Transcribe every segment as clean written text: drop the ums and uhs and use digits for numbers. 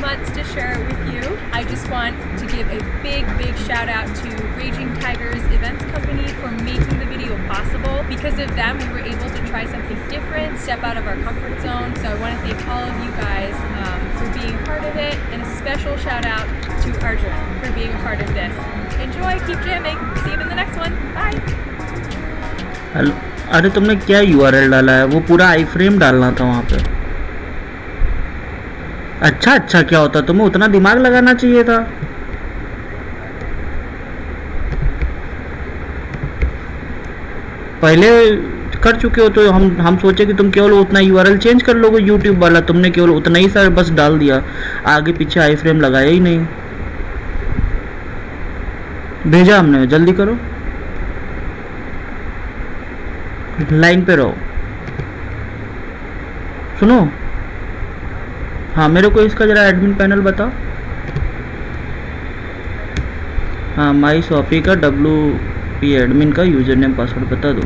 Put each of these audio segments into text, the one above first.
months to share it with you. I just want to give a big shout out to Raging Tigers Events Company for making the video possible. Because of them, we were able to try something different, step out of our comfort zone. So I want to thank all of you guys for being a part of it, and a special shout out to Arjun for being a part of this. Enjoy, keep jamming. See you in the next one. Bye. Hello, अरे तुमने क्या URL डाला है? वो पूरा आई frame डालना था वहाँ पे। अच्छा क्या होता, तुम्हें उतना दिमाग लगाना चाहिए था। पहले कर चुके हो तो हम सोचे कि तुम केवल उतना URL चेंज कर लोगे YouTube वाला। तुमने केवल उतना ही सारा बस डाल दिया, आगे पीछे आई फ्रेम लगाया ही नहीं। भेजा हमने, जल्दी करो, लाइन पे रहो। सुनो, हाँ मेरे को इसका जरा एडमिन पैनल बताओ। हाँ, माई शॉपी का WP एडमिन का यूजर नेम पासवर्ड बता दो।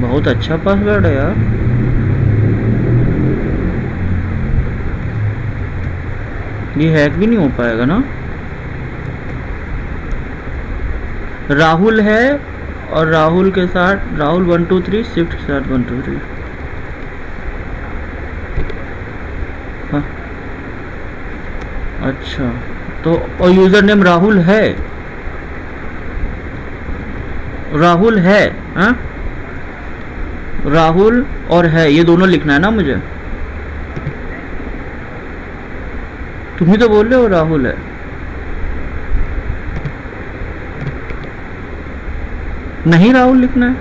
बहुत अच्छा पासवर्ड है यार। ये हैक भी नहीं हो पाएगा ना। राहुल है, और राहुल के साथ राहुल 123 शिफ्ट के साथ 123। हाँ अच्छा, तो और यूजर नेम राहुल है, राहुल है। हाँ राहुल और है, ये दोनों लिखना है ना मुझे। तुम ही तो बोल रहे हो राहुल है। नहीं, राहुल लिखना है।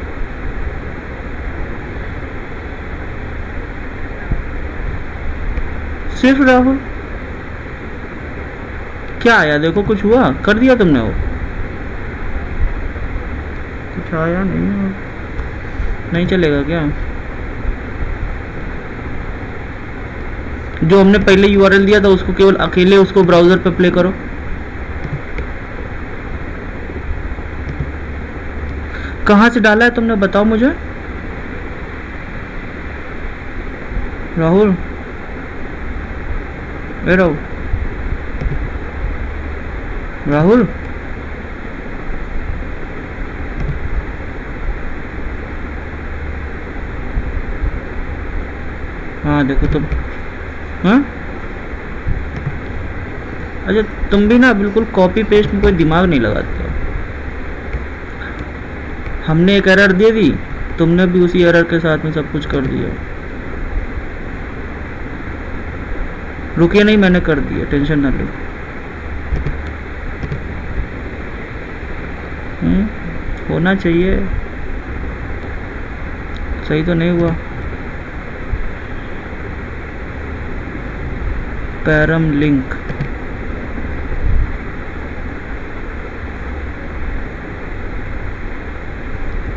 सिर्फ राहुल। क्या आया देखो, कुछ हुआ? कर दिया तुमने वो? कुछ आया नहीं? नहीं चलेगा क्या? जो हमने पहले URL दिया था उसको केवल अकेले उसको ब्राउजर पे प्ले करो। कहाँ से डाला है तुमने, बताओ मुझे। राहुल, ए राहुल, हाँ देखो तुम। हाँ अच्छा, तुम भी ना बिल्कुल कॉपी पेस्ट में कोई दिमाग नहीं लगाते हो। हमने एक एरर दे दी, तुमने भी उसी एरर के साथ में सब कुछ कर दिया। रुकिए, नहीं मैंने कर दिया, टेंशन ना लो। होना चाहिए, सही तो नहीं हुआ। पैरम लिंक,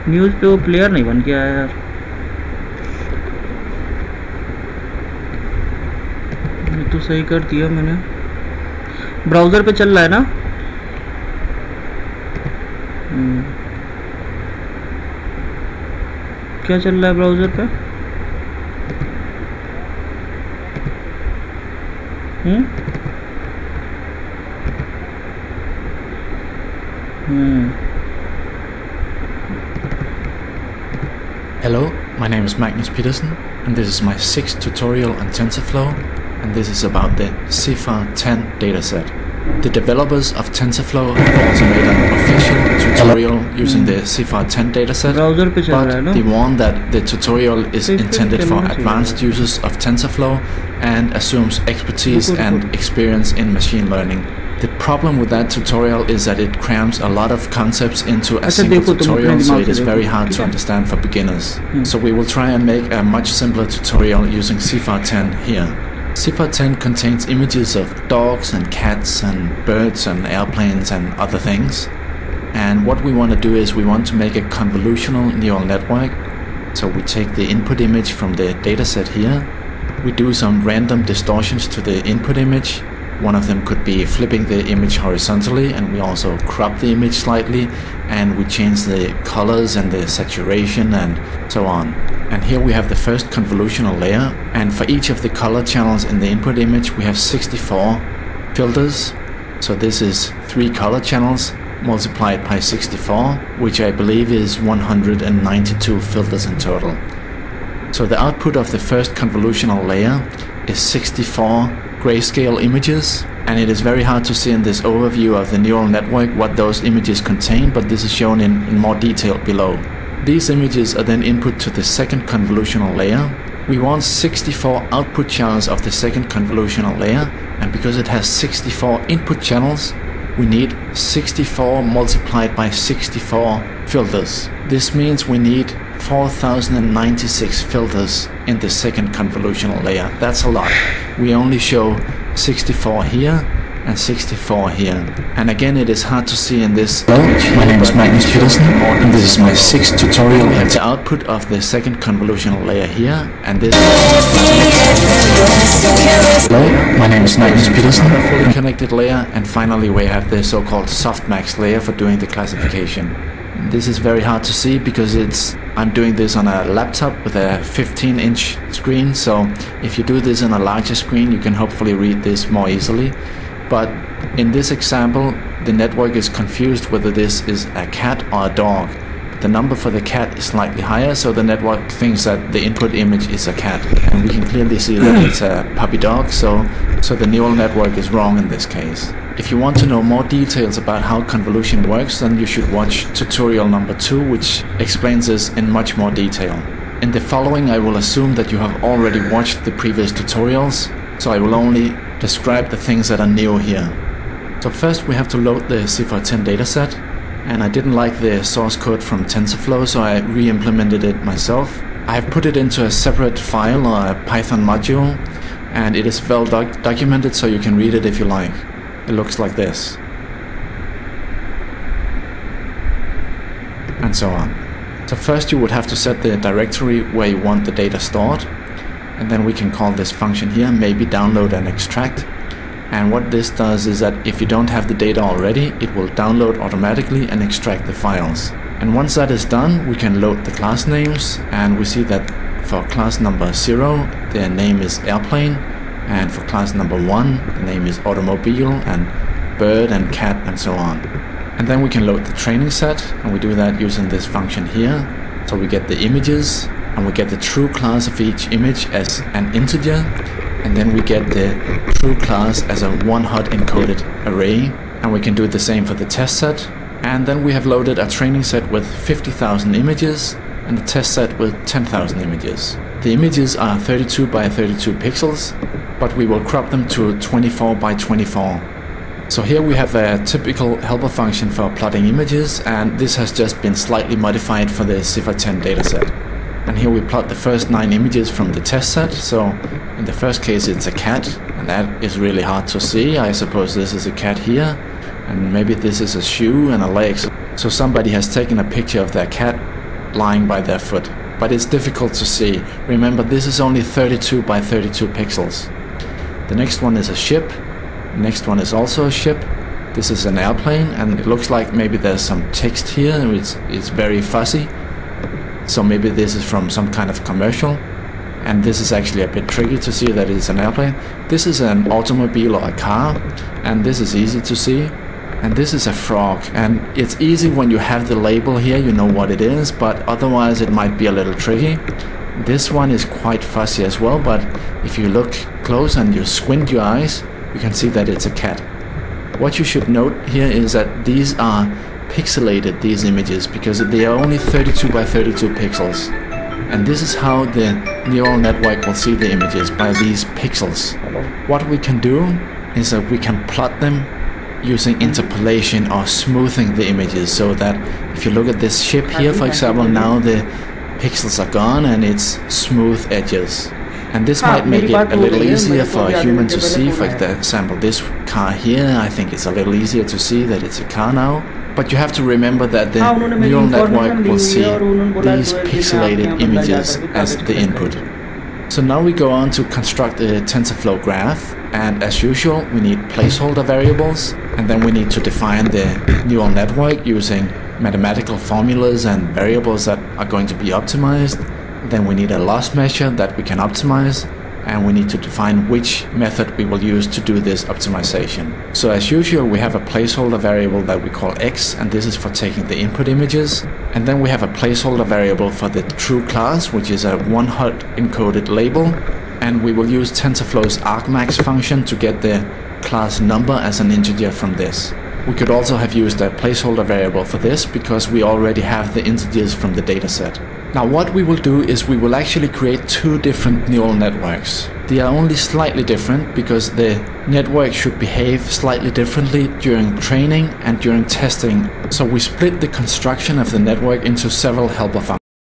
न्यूज़ पे वो प्लेयर नहीं बन के आया यार। ये तो सही कर दिया मैंने। ब्राउज़र पे चल रहा है ना? क्या चल रहा है ब्राउज़र पे? Hello, my name is Magnus Petersen, and this is my 6th tutorial on TensorFlow, and this is about the CIFAR10 dataset. The developers of TensorFlow have also made an official tutorial using the CIFAR10 dataset, but they warn that the tutorial is intended for advanced users of TensorFlow and assumes expertise and experience in machine learning. The problem with that tutorial is that it crams a lot of concepts into a single tutorial, so it is very hard to understand for beginners. So we will try and make a much simpler tutorial using CIFAR10 here. CIFAR10 contains images of dogs and cats and birds and airplanes and other things. And what we want to do is we want to make a convolutional neural network. So we take the input image from the dataset here. We do some random distortions to the input image. One of them could be flipping the image horizontally, and we also crop the image slightly, and we change the colors and the saturation and so on. And here we have the first convolutional layer, and for each of the color channels in the input image we have 64 filters. So this is 3 color channels multiplied by 64, which I believe is 192 filters in total. So the output of the first convolutional layer is 64 grayscale images, and it is very hard to see in this overview of the neural network what those images contain, but this is shown in more detail below. These images are then input to the second convolutional layer. We want 64 output channels of the second convolutional layer, and because it has 64 input channels, we need 64 multiplied by 64 filters. This means we need 4096 filters in the second convolutional layer. That's a lot. We only show 64 here and 64 here. And again, it is hard to see in this. Hello, my name is Magnus Petersen, and this is my 6th tutorial. We have the output of the second convolutional layer here, and this. Hello, my name is Magnus Petersen. A fully connected layer, and finally we have the so-called softmax layer for doing the classification. This is very hard to see because I'm doing this on a laptop with a 15-inch screen, so if you do this on a larger screen you can hopefully read this more easily. But in this example the network is confused whether this is a cat or a dog. The number for the cat is slightly higher, so the network thinks that the input image is a cat, and we can clearly see that it's a puppy dog, so the neural network is wrong in this case. If you want to know more details about how convolution works, then you should watch tutorial number 2, which explains this in much more detail. In the following I will assume that you have already watched the previous tutorials, so I will only describe the things that are new here. So first we have to load the CIFAR 10 dataset, and I didn't like the source code from TensorFlow, so I re-implemented it myself. I have put it into a separate file or a Python module, and it is well documented, so you can read it if you like. It looks like this, and so on. So first you would have to set the directory where you want the data stored, and then we can call this function here, maybe download and extract. And what this does is that if you don't have the data already, it will download automatically and extract the files. And once that is done, we can load the class names, and we see that for class number 0, their name is airplane, and for class number 1, the name is automobile and bird and cat and so on. And then we can load the training set, and we do that using this function here. So we get the images, and we get the true class of each image as an integer, and then we get the true class as a one-hot encoded array, and we can do the same for the test set. And then we have loaded a training set with 50,000 images and a test set with 10,000 images. The images are 32 by 32 pixels, but we will crop them to 24 by 24. So here we have a typical helper function for plotting images, and this has just been slightly modified for the CIFAR 10 dataset. And here we plot the first 9 images from the test set. So in the first case it's a cat, and that is really hard to see. I suppose this is a cat here, and maybe this is a shoe and a leg. So somebody has taken a picture of their cat lying by their foot, but it's difficult to see. Remember, this is only 32 by 32 pixels. The next one is a ship. The next one is also a ship. This is an airplane, and it looks like maybe there's some text here, and it's very fuzzy. So maybe this is from some kind of commercial, and this is actually a bit tricky to see that it's an airplane. This is an automobile or a car, and this is easy to see. And this is a frog, and it's easy when you have the label here, you know what it is, but otherwise it might be a little tricky. This one is quite fuzzy as well, but if you look close and you squint your eyes, you can see that it's a cat. What you should note here is that these are pixelated, these images, because they are only 32 by 32 pixels. And this is how the neural network will see the images, by these pixels. What we can do is that we can plot them using interpolation or smoothing the images, so that if you look at this ship here, for example, now the pixels are gone and it's smooth edges. And this might make it a little easier for a human to see. For example, this car here, I think it's a little easier to see that it's a car now. But you have to remember that the neural network will see these pixelated images as the input. So now we go on to construct the TensorFlow graph, and as usual we need placeholder variables, and then we need to define the neural network using mathematical formulas and variables that are going to be optimized. Then we need a loss measure that we can optimize, and we need to define which method we will use to do this optimization. So as usual, we have a placeholder variable that we call x, and this is for taking the input images. And then we have a placeholder variable for the true class, which is a one-hot encoded label. And we will use TensorFlow's argmax function to get the class number as an integer from this. We could also have used a placeholder variable for this because we already have the integers from the dataset. Now what we will do is we will actually create two different neural networks. They are only slightly different because the network should behave slightly differently during training and during testing. So we split the construction of the network into several helper functions.